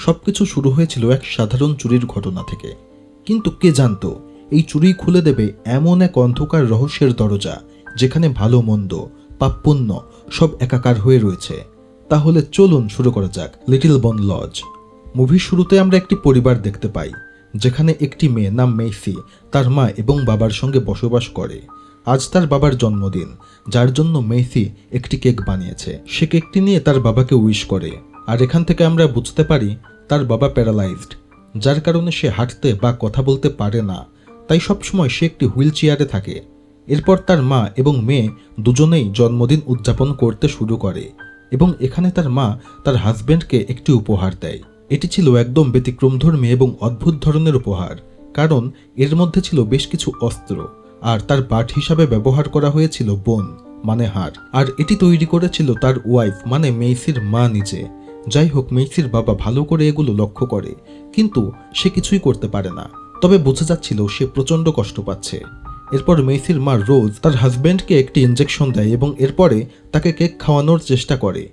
সবকিছু শুরু হয়েছিল এক সাধারণ চুরির ঘটনা থেকে, কিন্তু কে জানতো এই চুরি খুলে দেবে এমন এক অন্ধকার রহস্যের দরজা যেখানে ভালো মন্দ পাপ পুণ্য সব একাকার হয়ে রয়েছে। তাহলে চলুন শুরু করা যাক লিটল বন লজ। মুভির শুরুতে আমরা একটি পরিবার দেখতে পাই, যেখানে একটি মেয়ে নাম মেইসি তার মা এবং বাবার সঙ্গে বসবাস করে। আজ তার বাবার জন্মদিন, যার জন্য মেইসি একটি কেক বানিয়েছে। সে কেকটি নিয়ে তার বাবাকে উইশ করে, আর এখান থেকে আমরা বুঝতে পারি তার বাবা প্যারালাইজড, যার কারণে সে হাঁটতে বা কথা বলতে পারে না, তাই সবসময় সে একটি হুইল চেয়ারে থাকে। এরপর তার মা এবং মেয়ে দুজনেই জন্মদিন উদযাপন করতে শুরু করে এবং এখানে তার মা তার হাজব্যান্ডকে একটি উপহার দেয়। এটি ছিল একদম ব্যতিক্রমধর্মী এবং অদ্ভুত ধরনের উপহার, কারণ এর মধ্যে ছিল বেশ কিছু অস্ত্র, আর তার বাট হিসাবে ব্যবহার করা হয়েছিল বোন মানে হাড়, আর এটি তৈরি করেছিল তার ওয়াইফ মানে মেইসির মা নিজে। যাই হোক, মেইসির বাবা ভালো করে এগুলো লক্ষ্য করে, কিন্তু সে কিছুই করতে পারে না, তবে বোঝা যাচ্ছিল সে প্রচণ্ড কষ্ট পাচ্ছে। এরপর মেইসির মা রোজ তার হাজব্যান্ডকে একটি ইনজেকশন দেয় এবং এরপরে তাকে কেক খাওয়ানোর চেষ্টা করে।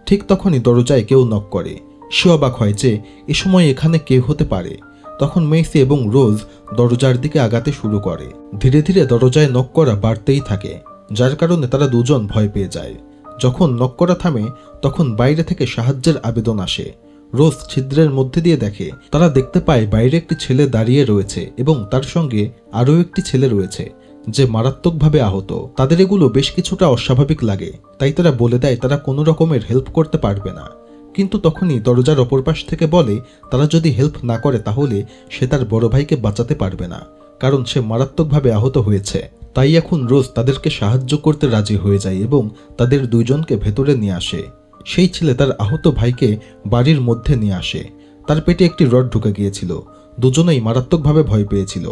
ঠিক তখনই দরজায় কেউ নক করে। সে অবাক হয় যে এ সময় এখানে কে হতে পারে। তখন মেইসি এবং রোজ দরজার দিকে আগাতে শুরু করে। ধীরে ধীরে দরজায় নক করা বাড়তেই থাকে, যার কারণে তারা দুজন ভয় পেয়ে যায়। যখন নক করা থামে তখন বাইরে থেকে সাহায্যের আবেদন আসে। রোজ ছিদ্রের মধ্যে দিয়ে দেখে, তারা দেখতে পায় বাইরে একটি ছেলে দাঁড়িয়ে রয়েছে এবং তার সঙ্গে আরও একটি ছেলে রয়েছে যে মারাত্মকভাবে আহত। তাদের এগুলো বেশ কিছুটা অস্বাভাবিক লাগে, তাই তারা বলে দেয় তারা কোনো রকমের হেল্প করতে পারবে না। কিন্তু তখনই দরজার অপর পাশ থেকে বলে তারা যদি হেল্প না করে তাহলে সে তার বড় ভাইকে বাঁচাতে পারবে না, কারণ সে মারাত্মকভাবে আহত হয়েছে। তাই এখন রোজ তাদেরকে সাহায্য করতে রাজি হয়ে যায় এবং তাদের দুইজনকে ভেতরে নিয়ে আসে। সেই ছেলে তার আহত ভাইকে বাড়ির মধ্যে নিয়ে আসে। তার পেটে একটি রড ঢুকে গিয়েছিল, দুজনেই মারাত্মকভাবে ভয় পেয়েছিল।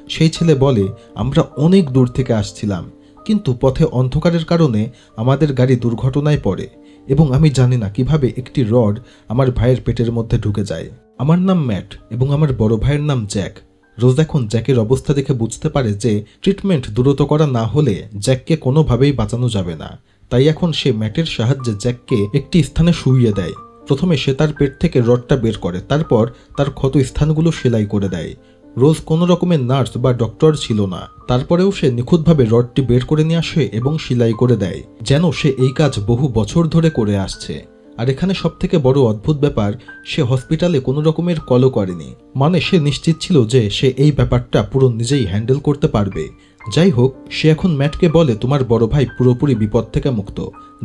সেই ছেলে বলে, আমরা অনেক দূর থেকে আসছিলাম, কিন্তু পথে অন্ধকারের কারণে আমাদের গাড়ি দুর্ঘটনায় পড়ে এবং আমি জানি না কিভাবে একটি রড আমার ভাইয়ের পেটের মধ্যে ঢুকে যায়। আমার নাম ম্যাট এবং আমার বড় ভাইয়ের নাম জ্যাক। রোজ এখন জ্যাকের অবস্থা দেখে বুঝতে পারে যে ট্রিটমেন্ট দ্রুত করা না হলে জ্যাককে কোনোভাবেই বাঁচানো যাবে না। তাই এখন সে ম্যাটের সাহায্যে জ্যাককে একটি স্থানে শুইয়ে দেয়। প্রথমে সে তার পেট থেকে রডটা বের করে, তারপর তার ক্ষত স্থানগুলো সেলাই করে দেয়। রোজ কোনো রকমের নার্স বা ডক্টর ছিল না, তারপরেও সে নিখুঁতভাবে রডটি বের করে নিয়ে আসে এবং সেলাই করে দেয়, যেন সে এই কাজ বহু বছর ধরে করে আসছে। আর এখানে সবথেকে বড় অদ্ভুত ব্যাপার, সে হসপিটালে কোনো রকমের কলও করেনি, মানে সে নিশ্চিত ছিল যে সে এই ব্যাপারটা পুরো নিজেই হ্যান্ডেল করতে পারবে। যাই হোক, সে এখন ম্যাটকে বলে তোমার বড় ভাই পুরোপুরি বিপদ থেকে মুক্ত,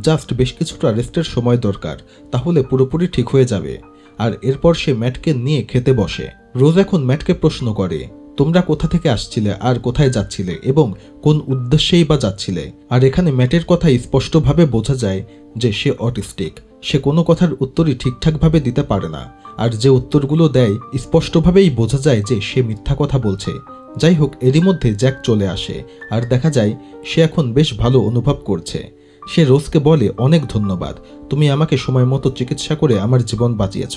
জাস্ট বেশ কিছুটা রেস্টের সময় দরকার, তাহলে পুরোপুরি ঠিক হয়ে যাবে। আর এরপর সে ম্যাটকে নিয়ে খেতে বসে। রোজ এখন ম্যাটকে প্রশ্ন করে, তোমরা কোথা থেকে আসছিলে আর কোথায় যাচ্ছিলে এবং কোন উদ্দেশ্যেই বা যাচ্ছিলে। আর এখানে ম্যাটের কথা স্পষ্টভাবে বোঝা যায় যে সে অটিস্টিক, সে কোনো কথার উত্তরই ঠিকঠাকভাবে দিতে পারে না, আর যে উত্তরগুলো দেয় স্পষ্টভাবেই বোঝা যায় যে সে মিথ্যা কথা বলছে। যাই হোক, এরই মধ্যে জ্যাক চলে আসে আর দেখা যায় সে এখন বেশ ভালো অনুভব করছে। সে রোজকে বলে, অনেক ধন্যবাদ, তুমি আমাকে সময় মতো চিকিৎসা করে আমার জীবন বাঁচিয়েছ।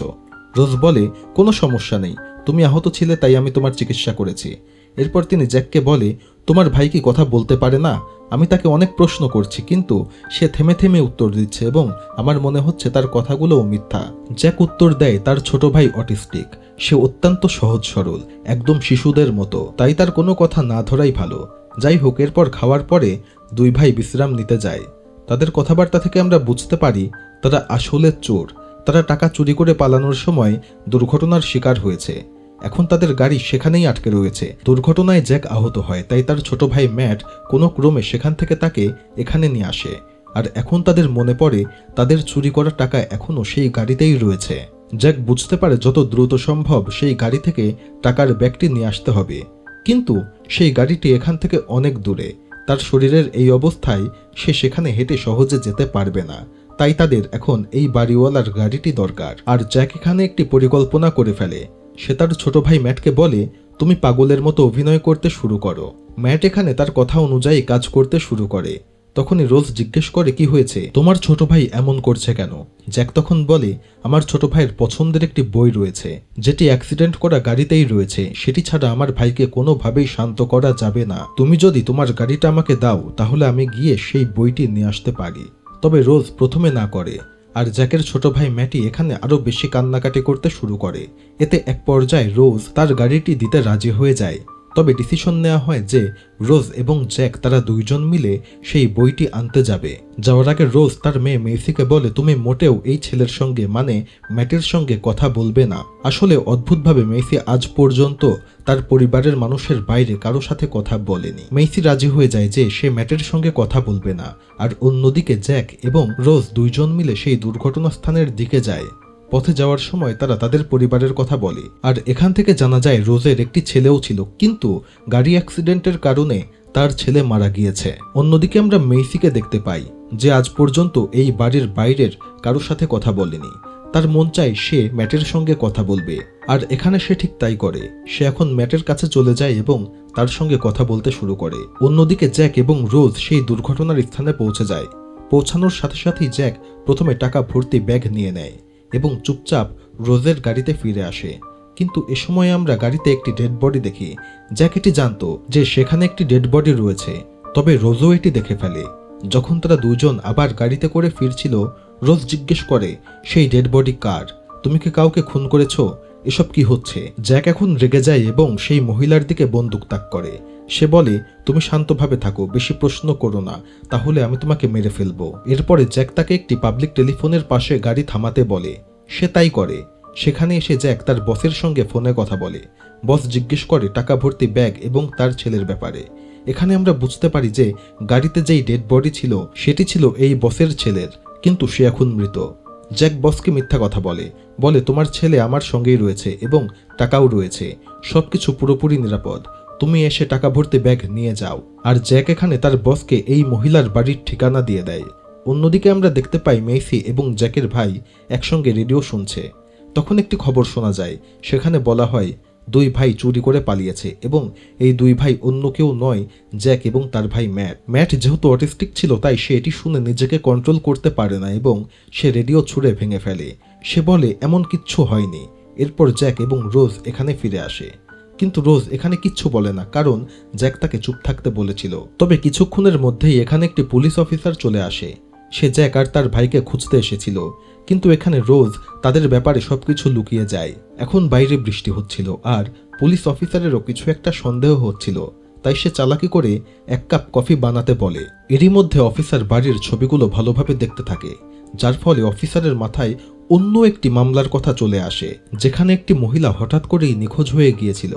রোজ বলে, কোনো সমস্যা নেই, তুমি আহত ছিলে তাই আমি তোমার চিকিৎসা করেছি। এরপর তিনি জ্যাককে বলে, তোমার ভাই কি কথা বলতে পারে না? আমি তাকে অনেক প্রশ্ন করছি, কিন্তু সে থেমে থেমে উত্তর দিচ্ছে এবং আমার মনে হচ্ছে তার কথাগুলোও মিথ্যা। জ্যাক উত্তর দেয়, তার ছোট ভাই অটিস্টিক, সে অত্যন্ত সহজ সরল, একদম শিশুদের মতো, তাই তার কোনো কথা না ধরাই ভালো। যাই হোক, এরপর খাওয়ার পরে দুই ভাই বিশ্রাম নিতে যায়। তাদের কথাবার্তা থেকে আমরা বুঝতে পারি তারা আসলে চোর। তারা টাকা চুরি করে পালানোর সময় দুর্ঘটনার শিকার হয়েছে, এখন তাদের গাড়ি সেখানেই আটকে রয়েছে। দুর্ঘটনায় জ্যাক আহত হয়, তাই তার ছোট ভাই ম্যাট কোনো ক্রমে সেখান থেকে তাকে এখানে নিয়ে আসে। আর এখন তাদের মনে পড়ে তাদের চুরি করা টাকা এখনও সেই গাড়িতেই রয়েছে। জ্যাক বুঝতে পারে যত দ্রুত সম্ভব সেই গাড়ি থেকে টাকার ব্যাগটি নিয়ে আসতে হবে, কিন্তু সেই গাড়িটি এখান থেকে অনেক দূরে। তার শরীরের এই অবস্থায় সে সেখানে হেঁটে সহজে যেতে পারবে না, তাই তাদের এখন এই বাড়িওয়ালার গাড়িটি দরকার। আর জ্যাক এখানে একটি পরিকল্পনা করে ফেলে। সে তার ছোট ভাই ম্যাটকে বলে, তুমি পাগলের মতো অভিনয় করতে শুরু করো। ম্যাট এখানে তার কথা অনুযায়ী কাজ করতে শুরু করে। তখনই রোজ জিজ্ঞেস করে, কি হয়েছে, তোমার ছোট ভাই এমন করছে কেন? জ্যাক তখন বলে, আমার ছোট ভাইয়ের পছন্দের একটি বই রয়েছে, যেটি অ্যাক্সিডেন্ট করা গাড়িতেই রয়েছে, সেটি ছাড়া আমার ভাইকে কোনোভাবেই শান্ত করা যাবে না। তুমি যদি তোমার গাড়িটা আমাকে দাও তাহলে আমি গিয়ে সেই বইটি নিয়ে আসতে পারি। তবে রোজ প্রথমে না করে, আর জ্যাকের ছোট ভাই ম্যাটি এখানে আরো বেশি কান্নাকাটি করতে শুরু করে। এতে এক পর্যায়ে রোজ তার গাড়িটি দিতে রাজি হয়ে যায়। তবে ডিসিশন নেওয়া হয় যে রোজ এবং জ্যাক তারা দুইজন মিলে সেই বইটি আনতে যাবে। যাওয়ার আগে রোজ তার মেয়ে মেসিকে বলে, তুমি মোটেও এই ছেলের সঙ্গে মানে ম্যাটের সঙ্গে কথা বলবে না। আসলে অদ্ভুতভাবে মেসি আজ পর্যন্ত তার পরিবারের মানুষের বাইরে কারো সাথে কথা বলেনি। মেসি রাজি হয়ে যায় যে সে ম্যাটের সঙ্গে কথা বলবে না। আর অন্যদিকে জ্যাক এবং রোজ দুইজন মিলে সেই দুর্ঘটনাস্থানের দিকে যায়। পথে যাওয়ার সময় তারা তাদের পরিবারের কথা বলে। আর এখান থেকে জানা যায় রোজের একটি ছেলেও ছিল, কিন্তু গাড়ি অ্যাক্সিডেন্টের কারণে তার ছেলে মারা গিয়েছে। অন্যদিকে আমরা মেসিকে দেখতে পাই যে আজ পর্যন্ত এই বাড়ির বাইরের কারোর সাথে কথা বলেনি। তার মন চায় সে ম্যাটের সঙ্গে কথা বলবে, আর এখানে সে ঠিক তাই করে। সে এখন ম্যাটের কাছে চলে যায় এবং তার সঙ্গে কথা বলতে শুরু করে। অন্যদিকে জ্যাক এবং রোজ সেই দুর্ঘটনার স্থানে পৌঁছে যায়। পৌঁছানোর সাথে সাথেই জ্যাক প্রথমে টাকা ভর্তি ব্যাগ নিয়ে নেয় এবং চুপচাপ রোজের গাড়িতে ফিরে আসে। কিন্তু এ সময় আমরা গাড়িতে একটি ডেড বডি দেখি। জ্যাক এটি জানতো যে সেখানে একটি ডেড বডি রয়েছে, তবে রোজও এটি দেখে ফেলে। যখন তারা দুজন আবার গাড়িতে করে ফিরছিল, রোজ জিজ্ঞেস করে, সেই ডেড বডি কার? তুমি কি কাউকে খুন করেছো? এসব কি হচ্ছে? জ্যাক এখন রেগে যায় এবং সেই মহিলার দিকে বন্দুক তাক করে। সে বলে, তুমি শান্তভাবে থাকো, বেশি প্রশ্ন করো না, তাহলে আমি তোমাকে মেরে ফেলবো। এরপরে জ্যাক তাকে একটি পাবলিক টেলিফোনের পাশে গাড়ি থামাতে বলে। সে তাই করে। সেখানে এসে জ্যাক তার বসের সঙ্গে ফোনে কথা বলে। বস জিজ্ঞেস করে টাকা ভর্তি ব্যাগ এবং তার ছেলের ব্যাপারে। এখানে আমরা বুঝতে পারি যে গাড়িতে যেই ডেড বডি ছিল সেটি ছিল এই বসের ছেলের, কিন্তু সে এখন মৃত। জ্যাক বসকে মিথ্যা কথা বলে, তোমার ছেলে আমার সঙ্গেই রয়েছে এবং টাকাও রয়েছে, সবকিছু পুরোপুরি নিরাপদ, তুমি এসে টাকা ভর্তি ব্যাগ নিয়ে যাও। আর জ্যাক এখানে তার বসকে এই মহিলার বাড়ির ঠিকানা দিয়ে দেয়। অন্যদিকে আমরা দেখতে পাই মেসি এবং জ্যাকের ভাই একসঙ্গে রেডিও শুনছে। তখন একটি খবর শোনা যায়, সেখানে বলা হয় দুই ভাই চুরি করে পালিয়েছে এবং এই দুই ভাই অন্য কেউ নয়, জ্যাক এবং তার ভাই ম্যাট। ম্যাট যেহেতু অটিস্টিক ছিল তাই সে এটি শুনে নিজেকে কন্ট্রোল করতে পারে না এবং সে রেডিও ছুঁড়ে ভেঙে ফেলে। সে বলে এমন কিচ্ছু হয়নি। এরপর জ্যাক এবং রোজ এখানে ফিরে আসে, কিন্তু রোজ এখানে কিচ্ছু বলে না, কারণ জ্যাক তাকে চুপ থাকতে বলেছিল। তবে কিছুক্ষণের মধ্যেই এখানে একটি পুলিশ অফিসার চলে আসে। সে জ্যাক আর তার ভাইকে খুঁজতে এসেছিল, কিন্তু এখানে রোজ তাদের ব্যাপারে সবকিছু লুকিয়ে যায়। এখন বাইরে বৃষ্টি হচ্ছিল আর পুলিশ অফিসারেরও কিছু একটা সন্দেহ হচ্ছিল, তাই সে চালাকি করে এক কাপ কফি বানাতে বলে। এরই মধ্যে অফিসার বাড়ির ছবিগুলো ভালোভাবে দেখতে থাকে, যার ফলে অফিসারের মাথায় অন্য একটি মামলার কথা চলে আসে, যেখানে একটি মহিলা হঠাৎ করেই নিখোঁজ হয়ে গিয়েছিল,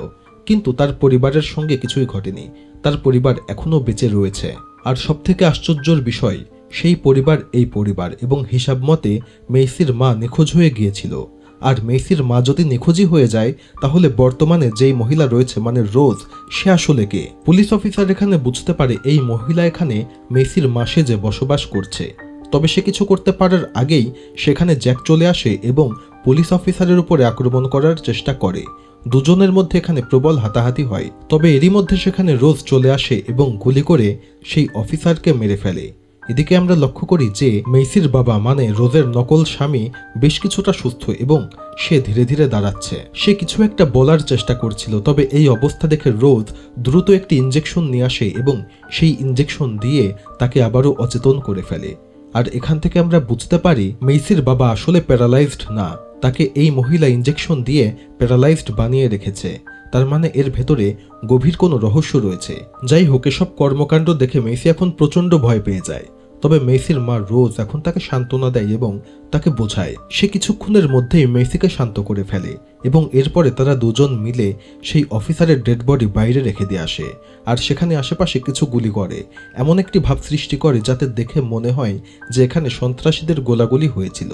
কিন্তু তার পরিবারের সঙ্গে কিছুই ঘটেনি। তার পরিবার এখনও বেঁচে রয়েছে। আর সবথেকে আশ্চর্যের বিষয়, সেই পরিবার এই পরিবার এবং হিসাব মতে মেসির মা নিখোঁজ হয়ে গিয়েছিল। আর মেসির মা যদি নিখোঁজই হয়ে যায়, তাহলে বর্তমানে যেই মহিলা রয়েছে মানে রোজ, সে আসলে কে? পুলিশ অফিসার এখানে বুঝতে পারে এই মহিলা এখানে মেসির মা সেজে বসবাস করছে। তবে সে কিছু করতে পারার আগেই সেখানে জ্যাক চলে আসে এবং পুলিশ অফিসারের উপরে আক্রমণ করার চেষ্টা করে। দুজনের মধ্যে এখানে প্রবল হাতাহাতি হয়। তবে এরই মধ্যে সেখানে রোজ চলে আসে এবং গুলি করে সেই অফিসারকে মেরে ফেলে। এদিকে আমরা লক্ষ্য করি যে মেসির বাবা মানে রোজের নকল স্বামী বেশ কিছুটা সুস্থ এবং সে ধীরে ধীরে দাঁড়াচ্ছে। সে কিছু একটা বলার চেষ্টা করছিল, তবে এই অবস্থা দেখে রোজ দ্রুত একটি ইঞ্জেকশন নিয়ে আসে এবং সেই ইঞ্জেকশন দিয়ে তাকে আবারও অচেতন করে ফেলে। আর এখান থেকে আমরা বুঝতে পারি মেসির বাবা আসলে প্যারালাইজড না, তাকে এই মহিলা ইঞ্জেকশন দিয়ে প্যারালাইজড বানিয়ে রেখেছে। তার মানে এর ভেতরে গভীর কোনো রহস্য রয়েছে। যাই হোক, এসব কর্মকাণ্ড দেখে মেসি এখন প্রচণ্ড ভয় পেয়ে যায়। তবে মেসির মা রোজ এখন তাকে সান্ত্বনা দেয় এবং তাকে বোঝায়। সে কিছুক্ষণের মধ্যেই মেসিকে শান্ত করে ফেলে এবং এরপরে তারা দুজন মিলে সেই অফিসারের ডেড বডি বাইরে রেখে দিয়ে আসে। আর সেখানে আশেপাশে কিছু গুলি করে, এমন একটি ভাব সৃষ্টি করে যাতে দেখে মনে হয় যে এখানে সন্ত্রাসীদের গোলাগুলি হয়েছিল,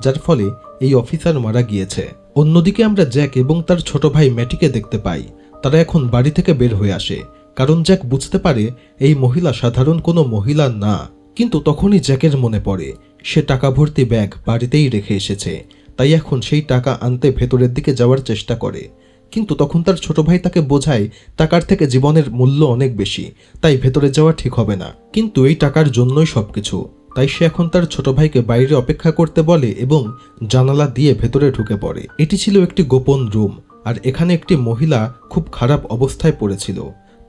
যার ফলে এই অফিসার মারা গিয়েছে। অন্যদিকে আমরা জ্যাক এবং তার ছোট ভাই ম্যাটিকে দেখতে পাই। তারা এখন বাড়ি থেকে বের হয়ে আসে, কারণ জ্যাক বুঝতে পারে এই মহিলা সাধারণ কোনো মহিলা না। কিন্তু তখনই জ্যাকের মনে পড়ে সে টাকা ভর্তি ব্যাগ বাড়িতেই রেখে এসেছে, তাই এখন সেই টাকা আনতে ভেতরের দিকে যাওয়ার চেষ্টা করে। কিন্তু তখন তার ছোট ভাই তাকে বোঝায় টাকার থেকে জীবনের মূল্য অনেক বেশি, তাই ভেতরে যাওয়া ঠিক হবে না। কিন্তু এই টাকার জন্যই সবকিছু, তাই সে এখন তার ছোট ভাইকে বাইরে অপেক্ষা করতে বলে এবং জানালা দিয়ে ভেতরে ঢুকে পড়ে। এটি ছিল একটি গোপন রুম, আর এখানে একটি মহিলা খুব খারাপ অবস্থায় পড়েছিল।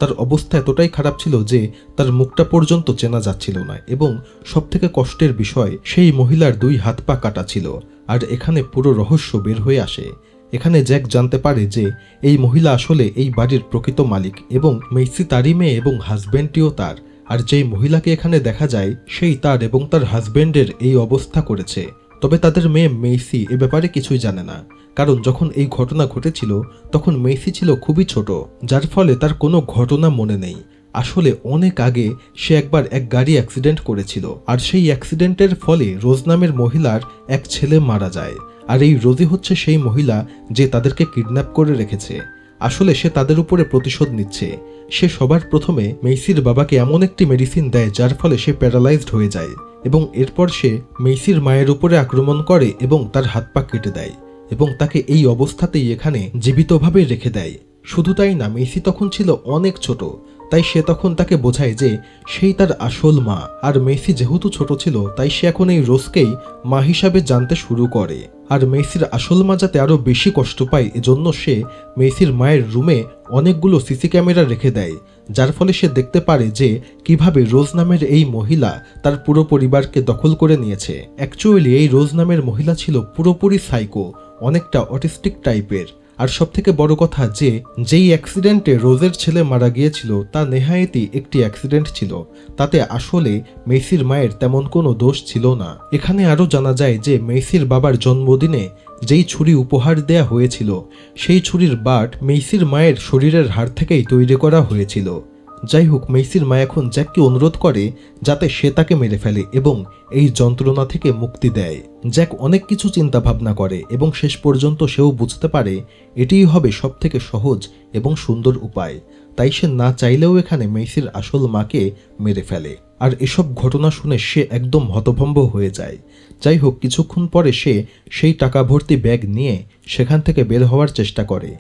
তার অবস্থা এতটাই খারাপ ছিল যে তার মুখটা পর্যন্ত চেনা যাচ্ছিল না, এবং সবথেকে কষ্টের বিষয় সেই মহিলার 2 হাত পা কাটা ছিল। আর এখানে পুরো রহস্য বের হয়ে আসে। এখানে জ্যাক জানতে পারে যে এই মহিলা আসলে এই বাড়ির প্রকৃত মালিক, এবং মেইসি তারই মেয়ে এবং হাজব্যান্ডটিও তার। আর যেই মহিলাকে এখানে দেখা যায় সেই তার এবং তার হাজব্যান্ডের এই অবস্থা করেছে। তবে তাদের মেয়ে মেইসি এ ব্যাপারে কিছুই জানে না, কারণ যখন এই ঘটনা ঘটেছিল তখন মেইসি ছিল খুবই ছোট, যার ফলে তার কোনো ঘটনা মনে নেই। আসলে অনেক আগে সে একবার এক গাড়ি অ্যাক্সিডেন্ট করেছিল, আর সেই অ্যাক্সিডেন্টের ফলে রোজ নামের মহিলার এক ছেলে মারা যায়। আর এই রোজি হচ্ছে সেই মহিলা যে তাদেরকে কিডন্যাপ করে রেখেছে। আসলে সে তাদের উপরে প্রতিশোধ নিচ্ছে। সে সবার প্রথমে মেইসির বাবাকে এমন একটি মেডিসিন দেয় যার ফলে সে প্যারালাইজড হয়ে যায়, এবং এরপর সে মেইসির মায়ের উপরে আক্রমণ করে এবং তার হাত পা কেটে দেয়, এবং তাকে এই অবস্থাতেই এখানে জীবিতভাবে রেখে দেয়। শুধু তাই না, মেইসি তখন ছিল অনেক ছোট, তাই সে তখন তাকে বোঝায় যে সেই তার আসল মা। আর মেইসি যেহেতু ছোট ছিল তাই সে এখন এই রোজকেই মা হিসাবে জানতে শুরু করে। আর মেইসির আসল মা যাতে আরও বেশি কষ্ট পায় এজন্য সে মেইসির মায়ের রুমে অনেকগুলো সিসি ক্যামেরা রেখে দেয়, যার ফলে সে দেখতে পারে যে কিভাবে রোজ নামের এই মহিলা তার পুরো পরিবারকে দখল করে নিয়েছে। অ্যাকচুয়ালি এই রোজ নামের মহিলা ছিল পুরোপুরি সাইকো, অনেকটা অটিস্টিক টাইপের। আর সবথেকে বড় কথা যে যেই অ্যাক্সিডেন্টে রোজের ছেলে মারা গিয়েছিল তা নেহায়েতই একটি অ্যাক্সিডেন্ট ছিল, তাতে আসলে মেইসির মায়ের তেমন কোনো দোষ ছিল না। এখানে আরও জানা যায় যে মেইসির বাবার জন্মদিনে যেই ছুরি উপহার দেয়া হয়েছিল সেই ছুরির বাট মেইসির মায়ের শরীরের হাড় থেকেই তৈরি করা হয়েছিল। যাই হোক, মেইসির মা এখন জ্যাককে অনুরোধ করে যাতে সে তাকে মেরে ফেলে এবং এই যন্ত্রণা থেকে মুক্তি দেয়। জ্যাক অনেক কিছু চিন্তা ভাবনা করে এবং শেষ পর্যন্ত সেও বুঝতে পারে এটিই হবে সবথেকে সহজ এবং সুন্দর উপায়। তাই সে না চাইলেও এখানে মেইসির আসল মাকে মেরে ফেলে। আর এসব ঘটনা শুনে সে একদম হতভম্ব হয়ে যায়। যাই হোক, কিছুক্ষণ পরে সে সেই টাকা ভর্তি ব্যাগ নিয়ে সেখান থেকে বের হওয়ার চেষ্টা করে,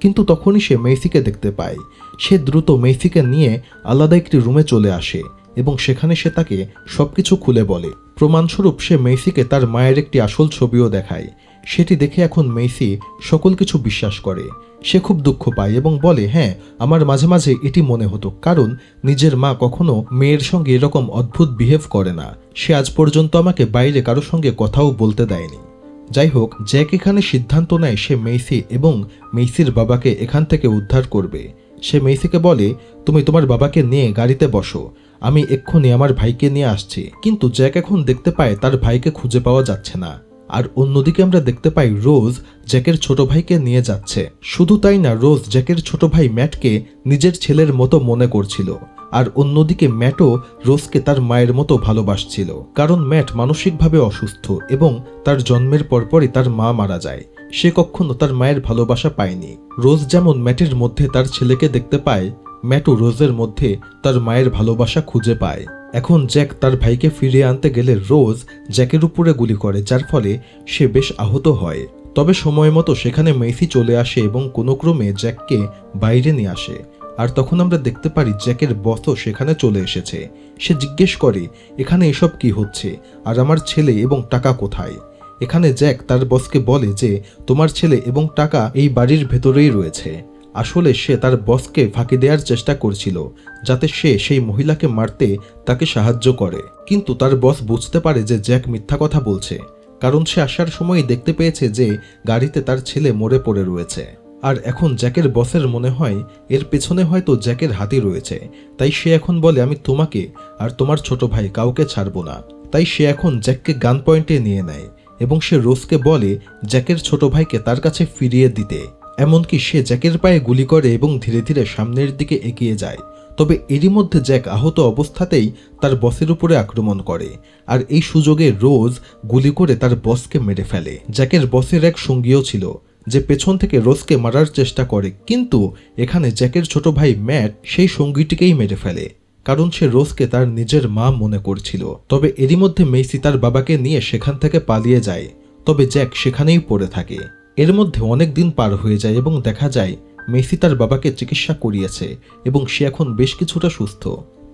কিন্তু তখনই সে মেইসিকে দেখতে পায়। সে দ্রুত মেইসিকে নিয়ে আলাদা একটি রুমে চলে আসে এবং সেখানে সে তাকে সবকিছু খুলে বলে। প্রমাণস্বরূপ সে মেইসিকে তার মায়ের একটি আসল ছবিও দেখায়। সেটি দেখে এখন মেইসি সকল কিছু বিশ্বাস করে। সে খুব দুঃখ পায় এবং বলে, হ্যাঁ, আমার মাঝে মাঝে এটি মনে হতো, কারণ নিজের মা কখনো মেয়ের সঙ্গে এরকম অদ্ভুত বিহেভ করে না। সে আজ পর্যন্ত আমাকে বাইরে কারোর সঙ্গে কথাও বলতে দেয়নি। যাই হোক, জ্যাক এখানে সিদ্ধান্ত নেয় সে মেইসি এবং মেইসির বাবাকে এখান থেকে উদ্ধার করবে। সে মেইসিকে বলে, তুমি তোমার বাবাকে নিয়ে গাড়িতে বসো, আমি এক্ষুনি আমার ভাইকে নিয়ে আসছি। কিন্তু জ্যাক এখন দেখতে পায় তার ভাইকে খুঁজে পাওয়া যাচ্ছে না। আর অন্যদিকে আমরা দেখতে পাই রোজ জ্যাকের ছোট ভাইকে নিয়ে যাচ্ছে। শুধু তাই না, রোজ জ্যাকের ছোট ভাই ম্যাটকে নিজের ছেলের মতো মনে করছিল। আর অন্যদিকে ম্যাটও রোজকে তার মায়ের মতো ভালোবাসছিল, কারণ ম্যাট মানসিকভাবে অসুস্থ এবং তার জন্মের পরপরই তার মা মারা যায়। সে কখনো তার মায়ের ভালোবাসা পায়নি। রোজ যেমন ম্যাটের মধ্যে তার ছেলেকে দেখতে পায়, ম্যাটও রোজের মধ্যে তার মায়ের ভালোবাসা খুঁজে পায়। এখন জ্যাক তার ভাইকে ফিরিয়ে আনতে গেলে রোজ জ্যাকের উপরে গুলি করে, যার ফলে সে বেশ আহত হয়। তবে সময় মতো সেখানে মেইসি চলে আসে এবং কোনো ক্রমে জ্যাককে বাইরে নিয়ে আসে। আর তখন আমরা দেখতে পারি জ্যাকের বসও সেখানে চলে এসেছে। সে জিজ্ঞেস করে, এখানে এসব কি হচ্ছে, আর আমার ছেলে এবং টাকা কোথায়? এখানে জ্যাক তার বসকে বলে যে তোমার ছেলে এবং টাকা এই বাড়ির ভেতরেই রয়েছে। আসলে সে তার বসকে ফাঁকি দেওয়ার চেষ্টা করছিল যাতে সে সেই মহিলাকে মারতে তাকে সাহায্য করে, কিন্তু তার বস বুঝতে পারে যে জ্যাক মিথ্যা কথা বলছে, কারণ সে আসার সময় দেখতে পেয়েছে যে গাড়িতে তার ছেলে মরে পড়ে রয়েছে। আর এখন জ্যাকের বসের মনে হয় এর পেছনে হয়তো জ্যাকের হাতই রয়েছে। তাই সে এখন বলে, আমি তোমাকে আর তোমার ছোট ভাই কাউকে ছাড়বো না। তাই সে এখন জ্যাককে গান পয়েন্টে নিয়ে নেয় এবং সে রোজকে বলে জ্যাকের ছোট ভাইকে তার কাছে ফিরিয়ে দিতে। এমনকি সে জ্যাকের পায়ে গুলি করে এবং ধীরে ধীরে সামনের দিকে এগিয়ে যায়। তবে এরই মধ্যে জ্যাক আহত অবস্থাতেই তার বসের উপরে আক্রমণ করে, আর এই সুযোগে রোজ গুলি করে তার বসকে মেরে ফেলে। জ্যাকের বসের এক সঙ্গীও ছিল যে পেছন থেকে রোজকে মারার চেষ্টা করে, কিন্তু এখানে জ্যাকের ছোট ভাই ম্যাট সেই সঙ্গীটিকেই মেরে ফেলে, কারণ সে রোজকে তার নিজের মা মনে করছিল। তবে এরই মধ্যে মেইসি তার বাবাকে নিয়ে সেখান থেকে পালিয়ে যায়, তবে জ্যাক সেখানেই পড়ে থাকে। এর মধ্যে অনেক দিন পার হয়ে যায় এবং দেখা যায় মেইসি তার বাবাকে চিকিৎসা করিয়েছে এবং সে এখন বেশ কিছুটা সুস্থ।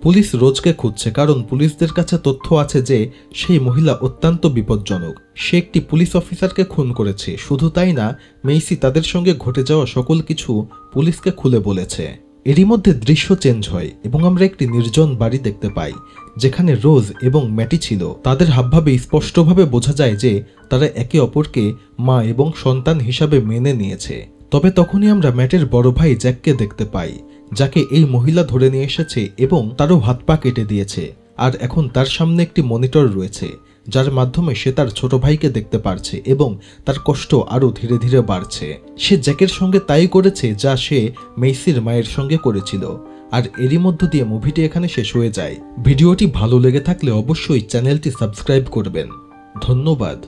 পুলিশ রোজকে খুঁজছে, কারণ পুলিশদের কাছে তথ্য আছে যে সেই মহিলা অত্যন্ত বিপজ্জনক। সে একটি পুলিশ অফিসারকে খুন করেছে। শুধু তাই না, মেইসি তাদের সঙ্গে ঘটে যাওয়া সকল কিছু পুলিশকে খুলে বলেছে। এরই মধ্যে দৃশ্য চেঞ্জ হয় এবং আমরা একটি নির্জন বাড়ি দেখতে পাই, যেখানে রোজ এবং ম্যাটি ছিল। তাদের হাবভাবে স্পষ্টভাবে বোঝা যায় যে তারা একে অপরকে মা এবং সন্তান হিসাবে মেনে নিয়েছে। তবে তখনই আমরা ম্যাটের বড় ভাই জ্যাককে দেখতে পাই, যাকে এই মহিলা ধরে নিয়ে এসেছে এবং তারও হাত পা কেটে দিয়েছে। আর এখন তার সামনে একটি মনিটর রয়েছে, যার মাধ্যমে সে তার ছোট ভাইকে দেখতে পারছে এবং তার কষ্ট আরও ধীরে ধীরে বাড়ছে। সে জ্যাকের সঙ্গে তাই করেছে যা সে মেইসির মায়ের সঙ্গে করেছিল। আর এরই মধ্য দিয়ে মুভিটি এখানে শেষ হয়ে যায়। ভিডিওটি ভালো লেগে থাকলে অবশ্যই চ্যানেলটি সাবস্ক্রাইব করবেন। ধন্যবাদ।